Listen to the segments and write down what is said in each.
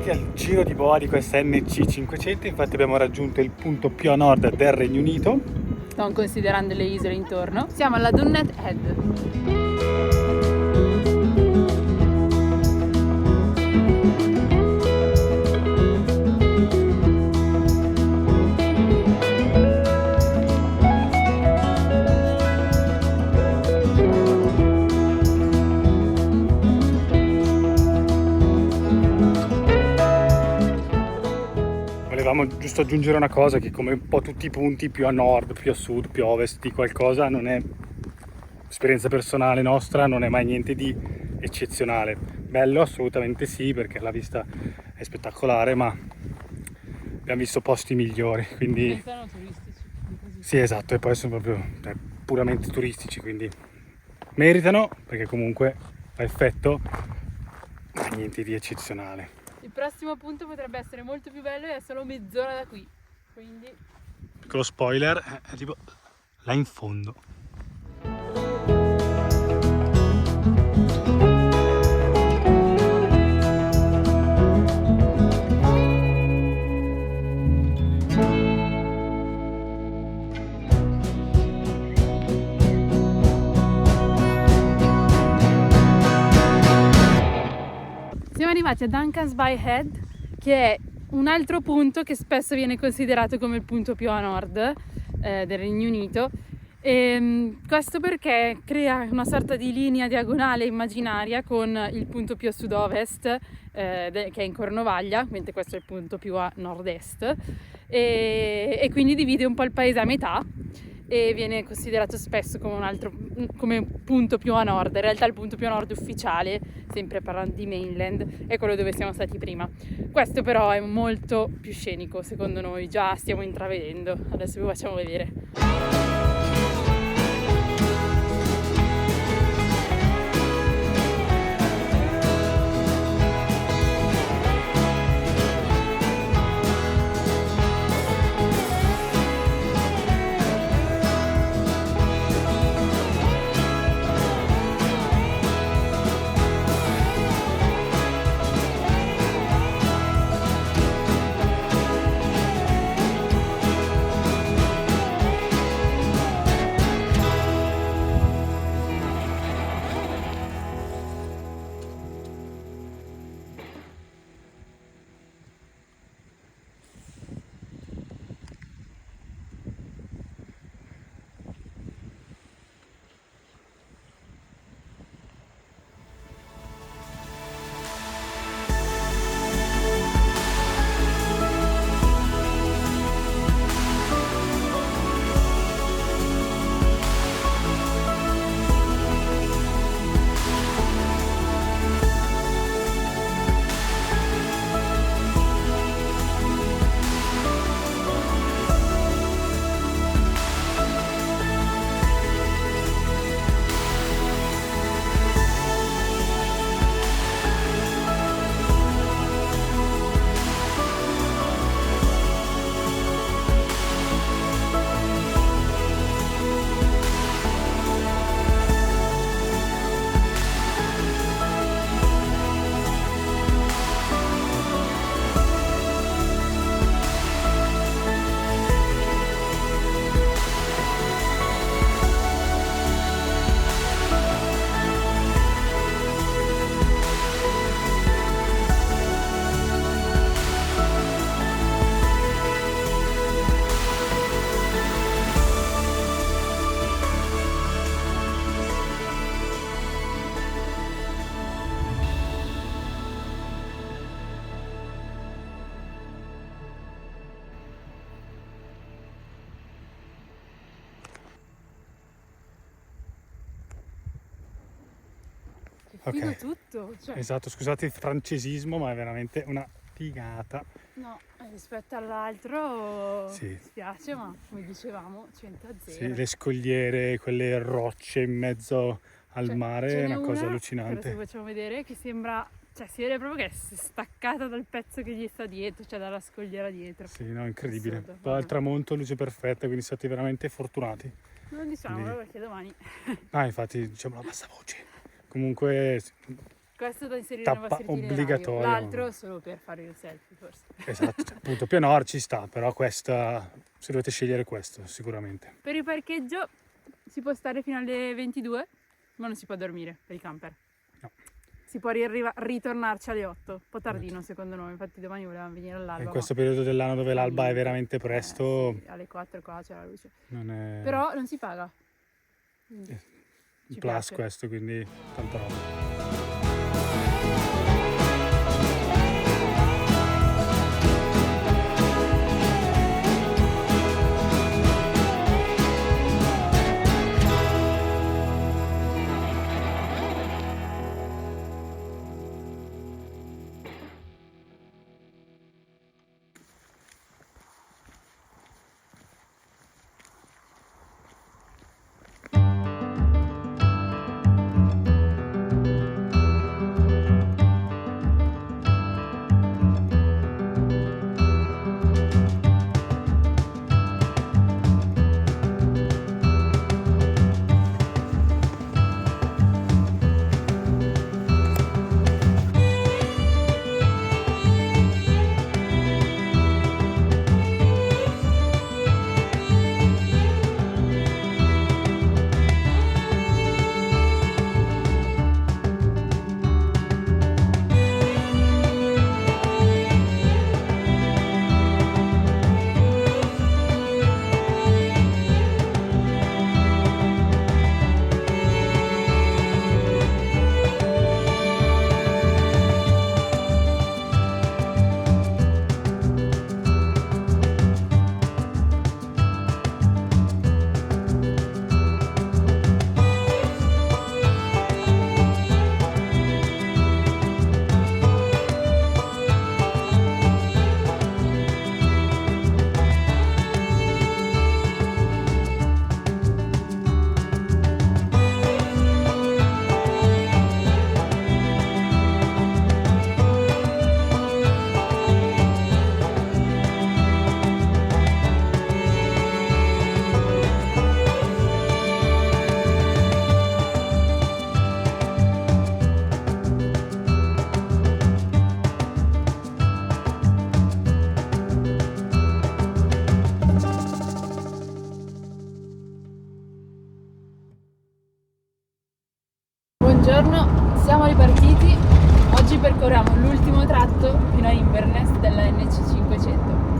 arrivati al giro di boa di questa NC 500, infatti abbiamo raggiunto il punto più a nord del Regno Unito. Non considerando le isole intorno. Siamo alla Dunnet Head. Volevamo giusto aggiungere una cosa, che come un po' tutti i punti più a nord, più a sud, più a ovest di qualcosa, non è esperienza personale nostra, non è mai niente di eccezionale. Bello assolutamente sì, perché la vista è spettacolare, ma abbiamo visto posti migliori, quindi Sono turistici. sì, esatto, e poi sono proprio puramente turistici, quindi meritano, perché comunque fa effetto, ma niente di eccezionale. Il prossimo punto potrebbe essere molto più bello e è solo mezz'ora da qui. Quindi Piccolo spoiler, è tipo là in fondo. siamo arrivati a Duncan's By Head, che è un altro punto che spesso viene considerato come il punto più a nord del Regno Unito. Questo perché crea una sorta di linea diagonale immaginaria con il punto più a sud-ovest che è in Cornovaglia, mentre questo è il punto più a nord-est, e quindi divide un po' il paese a metà e viene considerato spesso come punto più a nord. In realtà il punto più a nord ufficiale, sempre parlando di mainland, è quello dove siamo stati prima. Questo però è molto più scenico, secondo noi, già stiamo intravedendo. Adesso vi facciamo vedere. Figo Ok. tutto, cioè, Esatto, scusate il francesismo, ma è veramente una figata. no, rispetto all'altro Sì, spiace, ma come dicevamo 100 a 0. sì, le scogliere, quelle rocce in mezzo al Cioè, mare, ce è n'è una cosa che allucinante. adesso vi facciamo vedere, che sembra, cioè si vede proprio che è staccata dal pezzo che gli sta dietro, cioè dalla scogliera dietro. Sì, no, incredibile. Assurdo, Poi al vabbè. tramonto, luce perfetta, quindi siete veramente fortunati. Non diciamolo Quindi- perché domani Ah, infatti, diciamo a bassa voce. Comunque, Questo da inserire nei Tappa vostri itinerari. obbligatorio. L'altro solo per fare il selfie, forse. Esatto, cioè, appunto Pio Nord ci sta, però questa, se dovete scegliere questo, sicuramente. Per il parcheggio si può stare fino alle 22, ma non si può dormire per i camper. No. Si può ritornarci alle 8, un po' tardino secondo noi, infatti domani volevamo venire all'alba. In questo periodo dell'anno dove l'alba è veramente presto, sì, alle 4 qua c'è la luce. non è Però non si paga. Quindi un ci plus piace. questo, quindi tanta roba. Buongiorno, siamo ripartiti. Oggi percorriamo l'ultimo tratto fino a Inverness della NC 500.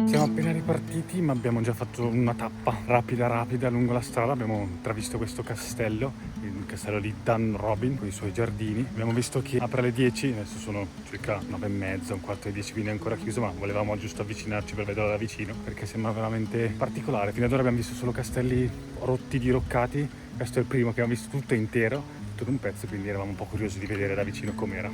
Siamo appena ripartiti, ma abbiamo già fatto una tappa rapida lungo la strada. Abbiamo intravisto questo castello, il castello di Dan Robin con i suoi giardini. Abbiamo visto che apre alle 10, adesso sono circa 9:30, un quarto di 10, quindi è ancora chiuso, ma volevamo giusto avvicinarci per vederlo da vicino perché sembra veramente particolare. Fino ad ora abbiamo visto solo castelli rotti, diroccati. Questo è il primo che abbiamo visto tutto intero, tutto d'un pezzo, quindi eravamo un po' curiosi di vedere da vicino com'era.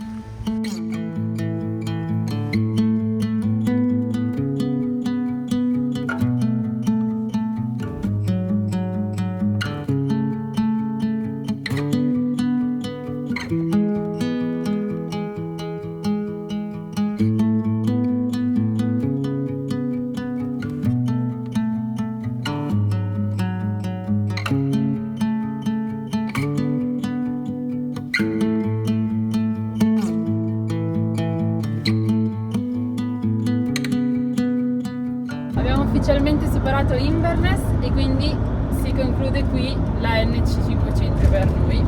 Ufficialmente superato Inverness e quindi si conclude qui la NC 500 per noi.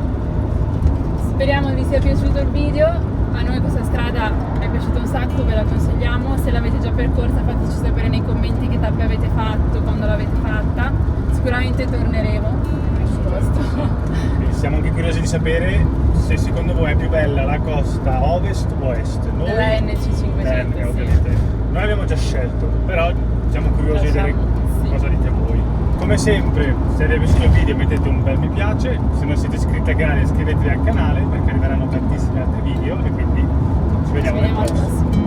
Speriamo vi sia piaciuto il video, a noi questa strada è piaciuta un sacco, ve la consigliamo. Se l'avete già percorsa fateci sapere nei commenti che tappe avete fatto, quando l'avete fatta. Sicuramente torneremo su questo. Siamo anche curiosi di sapere se secondo voi è più bella la costa ovest o est. Noi, della NC 500 sì. Ovviamente. Noi abbiamo già scelto, però siamo curiosi di vedere cosa dite voi. Come sempre, se vi è piaciuto il video mettete un bel mi piace, se non siete iscritti al canale iscrivetevi al canale perché arriveranno tantissimi altri video e quindi ci vediamo nel prossimo.